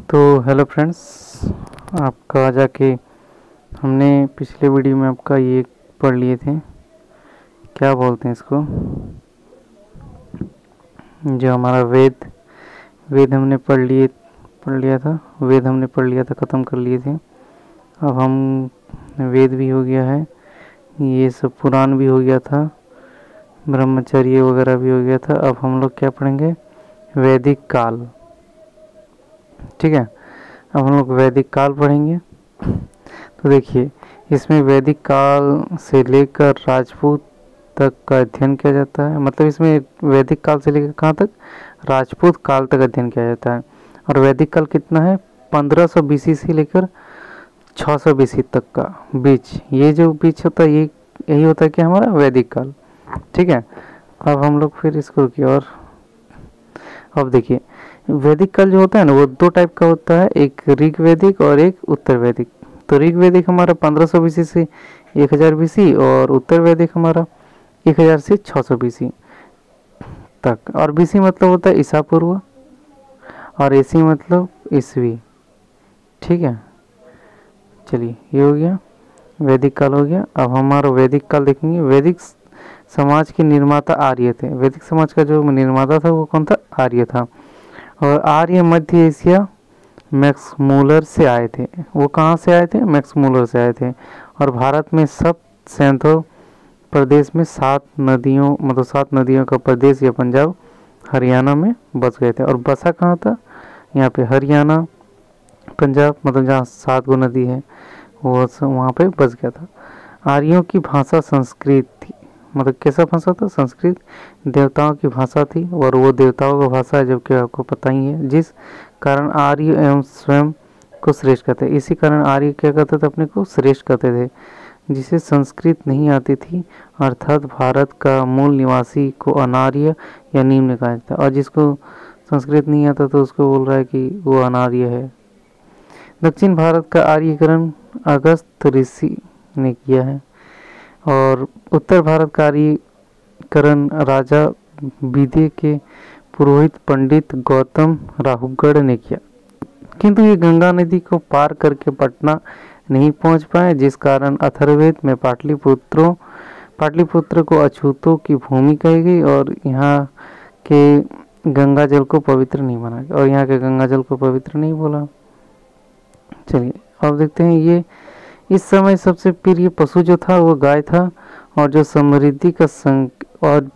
तो hello friends, आपका जाके हमने पिछले वीडियो में आपका ये पढ़ लिए थे, क्या बोलते हैं इसको, जो हमारा वेद हमने पढ़ लिया था। वेद हमने पढ़ लिया था, ख़त्म कर लिए थे। अब हम वेद भी हो गया है, ये सब पुराण भी हो गया था, ब्रह्मचर्य वगैरह भी हो गया था। अब हम लोग क्या पढ़ेंगे, वैदिक काल। ठीक है, अब हम लोग वैदिक काल पढ़ेंगे। तो देखिए, इसमें वैदिक काल से लेकर राजपूत तक का अध्ययन किया जाता है। मतलब इसमें वैदिक काल से लेकर कहाँ तक, राजपूत काल तक अध्ययन किया जाता है। और वैदिक काल कितना है, 1500 BC से लेकर 600 BC तक का बीच, ये जो बीच होता है यही होता है कि हमारा वैदिक काल। ठीक है, अब हम लोग फिर इसको की और अब देखिए, वैदिक काल जो होता है ना, वो दो टाइप का होता है, एक ऋग वैदिक और एक उत्तर वैदिक। तो ऋग वैदिक हमारा 1500 BC से 1000 BC, और उत्तर वैदिक हमारा 1000 से 600 BC तक। और BC मतलब होता है ईसा पूर्व, और AC मतलब ईसवी। ठीक है, चलिए ये हो गया, वैदिक काल हो गया। अब हमारा वैदिक काल देखेंगे। वैदिक समाज के निर्माता आर्य थे। वैदिक समाज का जो निर्माता था वो कौन था, आर्य था। और आर्य मध्य एशिया मैक्समूलर से आए थे। वो कहाँ से आए थे, मैक्समूलर से आए थे। और भारत में सब सेंथो प्रदेश में 7 नदियों, मतलब 7 नदियों का प्रदेश, या पंजाब हरियाणा में बस गए थे। और बसा कहाँ था, यहाँ पे हरियाणा पंजाब, मतलब जहाँ 7 गो नदी है वो वहाँ पे बस गया था। आर्यों की भाषा संस्कृत थी। मतलब कैसा भाषा था, संस्कृत। देवताओं की भाषा थी, और वो देवताओं का भाषा है, जबकि आपको पता ही है। जिस कारण आर्य एवं स्वयं को श्रेष्ठ कहते हैं। इसी कारण आर्य क्या करते थे, अपने को श्रेष्ठ कहते थे। जिसे संस्कृत नहीं आती थी, अर्थात भारत का मूल निवासी को अनार्य या निम्न कहा जाता है। और जिसको संस्कृत नहीं आता तो उसको बोल रहा है कि वो अनार्य है। दक्षिण भारत का आर्यीकरण अगस्त ऋषि ने किया है, और उत्तर भारत का आर्यीकरण राजा विदे के पुरोहित पंडित गौतम राहुगढ़ ने किया। किंतु ये गंगा नदी को पार करके पटना नहीं पहुंच पाए, जिस कारण अथर्ववेद में पाटलिपुत्र को अछूतों की भूमि कही गई, और यहाँ के गंगा जल को पवित्र नहीं माना गया, और यहाँ के गंगा जल को पवित्र नहीं बोला। चलिए अब देखते हैं, ये इस समय सबसे प्रिय पशु जो था वो गाय था, और जो समृद्धि का और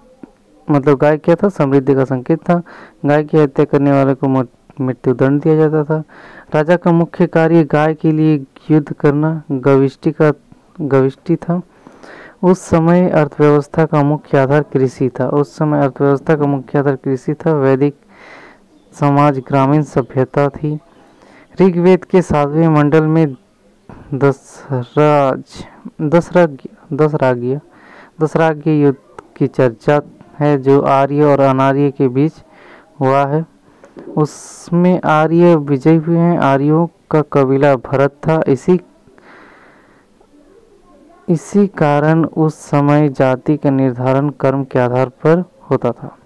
मतलब गाय क्या था, समृद्धि का संकेत था। गाय की हत्या करने वाले को मृत्युदंड दिया जाता था। राजा का मुख्य कार्य गाय के लिए युद्ध करना गविष्टि था। उस समय अर्थव्यवस्था का मुख्य आधार कृषि था। वैदिक समाज ग्रामीण सभ्यता थी। ऋग्वेद के 7वें मंडल में दशराज्य युद्ध की चर्चा है, जो आर्य और अनार्य के बीच हुआ है। उसमें आर्य विजयी हुए हैं। आर्यों का कबीला भरत था। इसी कारण उस समय जाति का निर्धारण कर्म के आधार पर होता था,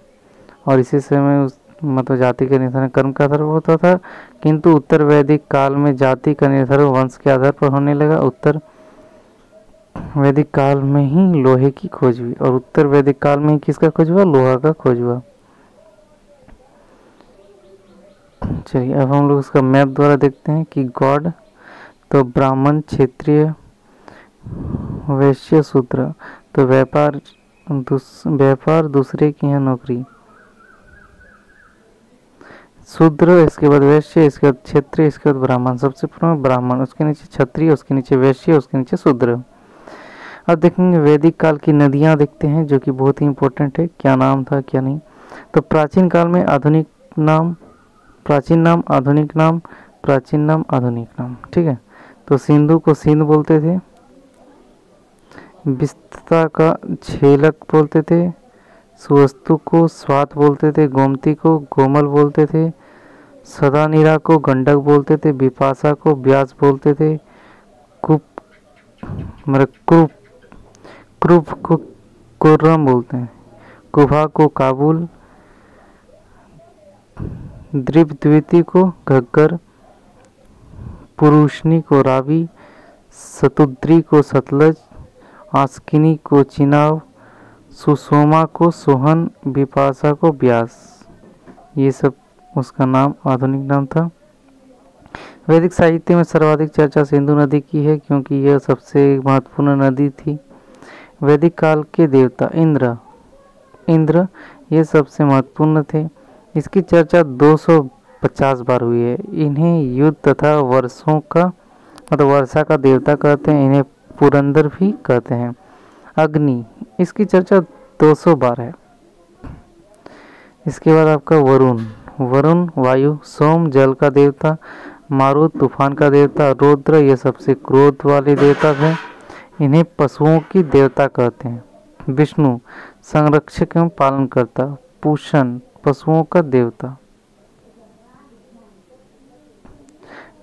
और इसी समय मतलब जाति का निर्धारण कर्म के आधार पर होता था। किंतु उत्तर वैदिक काल में जाति का निर्धारण वंश के आधार पर होने लगा। उत्तर वैदिक काल में ही लोहे की खोज हुई, और उत्तर वैदिक काल में ही किसका खोज हुआ, लोहा का खोज हुआ। चलिए अब हम लोग इसका मैप द्वारा देखते हैं कि गॉड, तो ब्राह्मण, क्षत्रिय, वैश्य, शूद्र। तो व्यापार दूसरे की है नौकरी, शूद्र, इसके बाद वैश्य, इसके बाद क्षत्रिय, इसके बाद ब्राह्मण। सबसे प्रमुख ब्राह्मण, उसके नीचे क्षत्रिय, उसके नीचे वैश्य, उसके नीचे शूद्र। अब देखेंगे वैदिक काल की नदियां देखते हैं, जो कि बहुत ही इंपॉर्टेंट है, क्या नाम था क्या नहीं। तो प्राचीन काल में प्राचीन नाम, आधुनिक नाम। ठीक है, तो सिंधु को सिंध बोलते थे, विस्तृता का झेलक बोलते थे, सुवस्तु को स्वात बोलते थे, गोमती को गोमल बोलते थे, सदानीरा को गंडक बोलते थे, बिपाशा को ब्यास बोलते थे, क्रूप को कुर्रम बोलते हैं, कुभा को काबुल, द्वीति को घग्गर, पुरुषनी को रावी, शतुद्री को सतलज, आस्किनी को चिनाब, सुषमा को सोहन, विपाशा को ब्यास। ये सब उसका नाम, आधुनिक नाम था। वैदिक साहित्य में सर्वाधिक चर्चा सिंधु नदी की है क्योंकि यह सबसे महत्वपूर्ण नदी थी। वैदिक काल के देवता इंद्र ये सबसे महत्वपूर्ण थे। इसकी चर्चा 250 बार हुई है। इन्हें युद्ध तथा वर्षों का मतलब वर्षा का देवता कहते हैं। इन्हें पुरंदर भी कहते हैं। अग्नि, इसकी चर्चा 200 बार है। इसके बाद आपका वरुण वायु, सोम जल का देवता, मारुत तूफान का देवता, रुद्र ये सबसे क्रोध वाले देवता थे। इन्हें पशुओं की देवता कहते हैं। विष्णु संरक्षक एवं पालनकर्ता, पूषण पशुओं का देवता।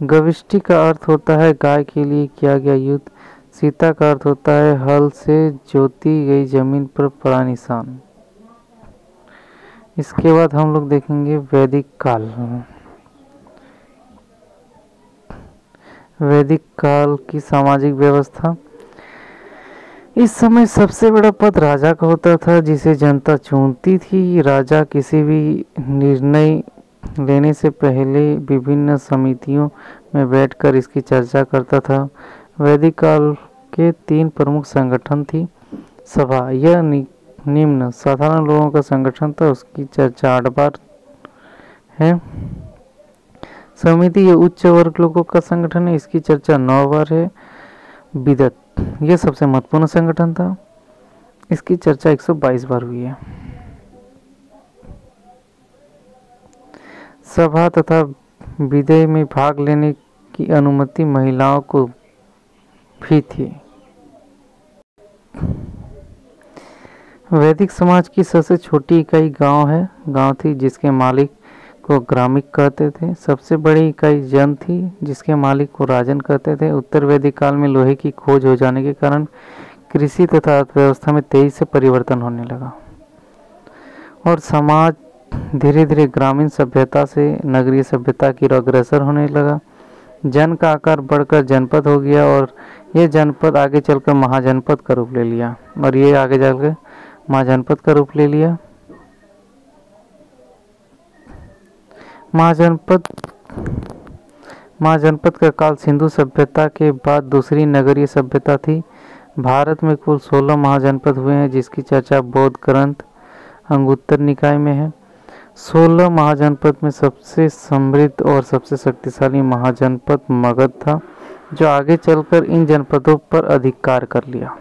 गविष्टि का अर्थ होता है गाय के लिए किया गया युद्ध। सीता का अर्थ होता है हल से जोती गई जमीन पर पड़ा निशान। इसके बाद हम लोग देखेंगे वैदिक काल। वैदिक काल की सामाजिक व्यवस्था। इस समय सबसे बड़ा पद राजा का होता था जिसे जनता चुनती थी। राजा किसी भी निर्णय लेने से पहले विभिन्न समितियों में बैठकर इसकी चर्चा करता था। वैदिक काल के 3 प्रमुख संगठन थी। सभा, यह निम्न साधारण लोगों का संगठन था, उसकी चर्चा 8 बार है। समिति, ये उच्च वर्ग लोगों का संगठन है, इसकी चर्चा 9 बार है। विदत, यह सबसे महत्वपूर्ण संगठन था, इसकी चर्चा 122 बार हुई है। सभा तथा विदय में भाग लेने की अनुमति महिलाओं को भी थी। वैदिक समाज की सबसे छोटी इकाई गांव थी जिसके मालिक को ग्रामिक कहते थे। सबसे बड़ी इकाई जन थी जिसके मालिक को राजन कहते थे। उत्तर वैदिक काल में लोहे की खोज हो जाने के कारण कृषि तथा अर्थव्यवस्था में तेजी से परिवर्तन होने लगा और समाज धीरे धीरे ग्रामीण सभ्यता से नगरीय सभ्यता की ओर अग्रसर होने लगा। जन का आकार बढ़कर जनपद हो गया और ये जनपद आगे चलकर महाजनपद का रूप ले लिया और ये आगे चलकर महाजनपद का रूप ले लिया। महाजनपद का काल सिंधु सभ्यता के बाद दूसरी नगरीय सभ्यता थी। भारत में कुल 16 महाजनपद हुए हैं जिसकी चर्चा बौद्ध ग्रंथ अंगुत्तर निकाय में है। 16 महाजनपद में सबसे समृद्ध और सबसे शक्तिशाली महाजनपद मगध था जो आगे चलकर इन जनपदों पर अधिकार कर लिया।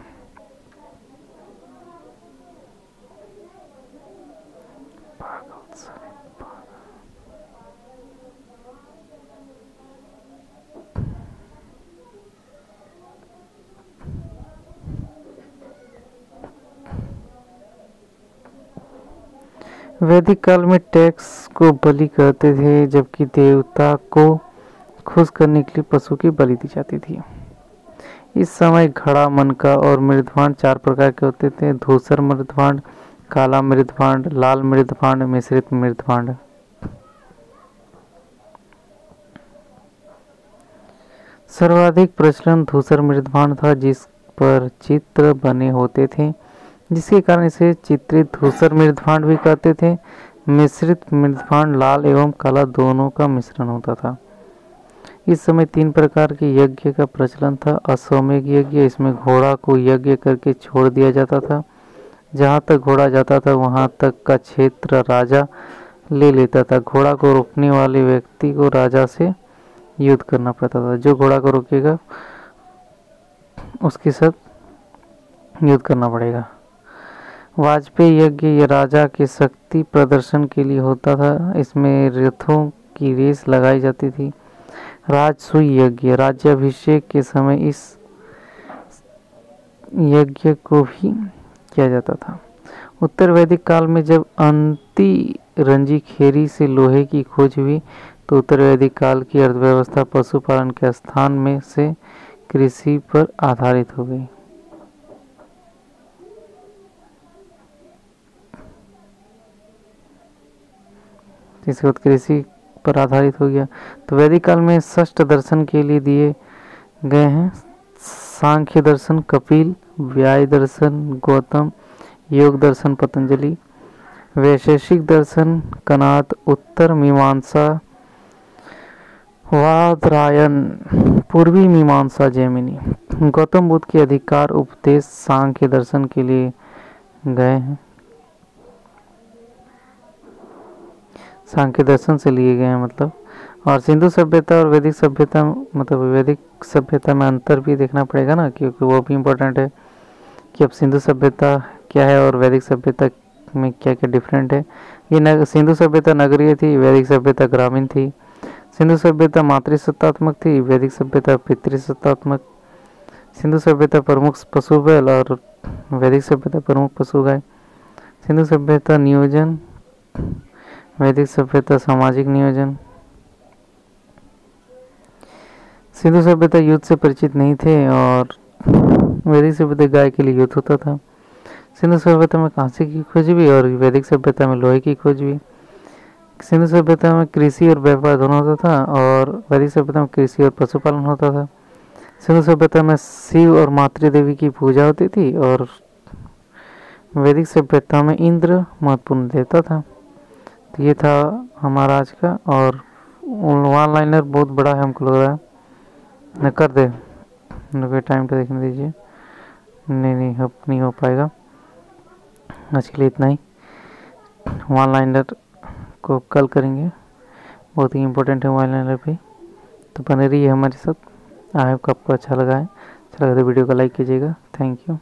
वैदिक काल में टैक्स को बलि कहते थे जबकि देवता को खुश करने के लिए पशु की बलि दी जाती थी। इस समय घड़ा, मनका और मृदभांड 4 प्रकार के होते थे। धूसर मृदभांड, काला मृदभांड, लाल मृदभांड, मिश्रित मृदभांड। सर्वाधिक प्रचलन धूसर मृदभांड था जिस पर चित्र बने होते थे जिसके कारण इसे चित्रित धूसर मृदभांड भी कहते थे। मिश्रित मृदभांड लाल एवं काला दोनों का मिश्रण होता था। इस समय 3 प्रकार के यज्ञ का प्रचलन था। अश्वमेध यज्ञ, इसमें घोड़ा को यज्ञ करके छोड़ दिया जाता था। जहाँ तक घोड़ा जाता था वहाँ तक का क्षेत्र राजा ले लेता था। घोड़ा को रोकने वाले व्यक्ति को राजा से युद्ध करना पड़ता था। जो घोड़ा को रोकेगा उसके साथ युद्ध करना पड़ेगा। वाजपेयी यज्ञ ये राजा के शक्ति प्रदर्शन के लिए होता था। इसमें रथों की रेस लगाई जाती थी। राजसूय यज्ञ, राज्याभिषेक के समय इस यज्ञ को भी किया जाता था। उत्तर वैदिक काल में जब अंति रंजी खेरी से लोहे की खोज हुई तो उत्तर वैदिक काल की अर्थव्यवस्था पशुपालन के स्थान में से कृषि पर आधारित हो गई। इसके बाद कृषि पर आधारित हो गया। तो वैदिक काल में षष्ठ दर्शन के लिए दिए गए हैं सांख्य दर्शन कपिल, व्याय दर्शन गौतम, योग दर्शन पतंजलि, वैशेषिक दर्शन कनाद, उत्तर मीमांसा वादरायण, पूर्वी मीमांसा जैमिनी। गौतम बुद्ध के अधिकार उपदेश सांख्य दर्शन के लिए गए हैं, सांख्य दर्शन से लिए गए हैं मतलब। और सिंधु सभ्यता और वैदिक सभ्यता मतलब वैदिक सभ्यता में अंतर भी देखना पड़ेगा ना, क्योंकि वो भी इम्पोर्टेंट है कि अब सिंधु सभ्यता क्या है और वैदिक सभ्यता में क्या क्या डिफरेंट है। ये सिंधु सभ्यता नगरीय थी, वैदिक सभ्यता ग्रामीण थी। सिंधु सभ्यता मातृसत्तात्मक थी, वैदिक सभ्यता पितृसत्तात्मक। सिंधु सभ्यता प्रमुख पशु बैल और वैदिक सभ्यता प्रमुख पशु गाय। सिंधु सभ्यता नियोजन, वैदिक सभ्यता सामाजिक नियोजन। सिंधु सभ्यता युद्ध से परिचित नहीं थे और वैदिक सभ्यता गाय के लिए युद्ध होता था। सिंधु सभ्यता में कांसे की खोज हुई और वैदिक सभ्यता में लोहे की खोज हुई। सिंधु सभ्यता में कृषि और व्यापार दोनों होता था और वैदिक सभ्यता में कृषि और पशुपालन होता था। सिंधु सभ्यता में शिव और मातृ देवी की पूजा होती थी और वैदिक सभ्यता में इंद्र महत्वपूर्ण देवता था। तो ये था हमारा आज का, और वन लाइनर बहुत बड़ा है हमको लग रहा है, न कर दे टाइम पे देखने दीजिए। नहीं अब नहीं हो पाएगा, आज के लिए इतना ही। वन लाइनर को कल करेंगे, बहुत ही इम्पोर्टेंट है वन लाइनर भी। तो बने रहिए हमारे साथ। आई होप आपको अच्छा लगा है। अच्छा लगा तो वीडियो को लाइक कीजिएगा। Thank you.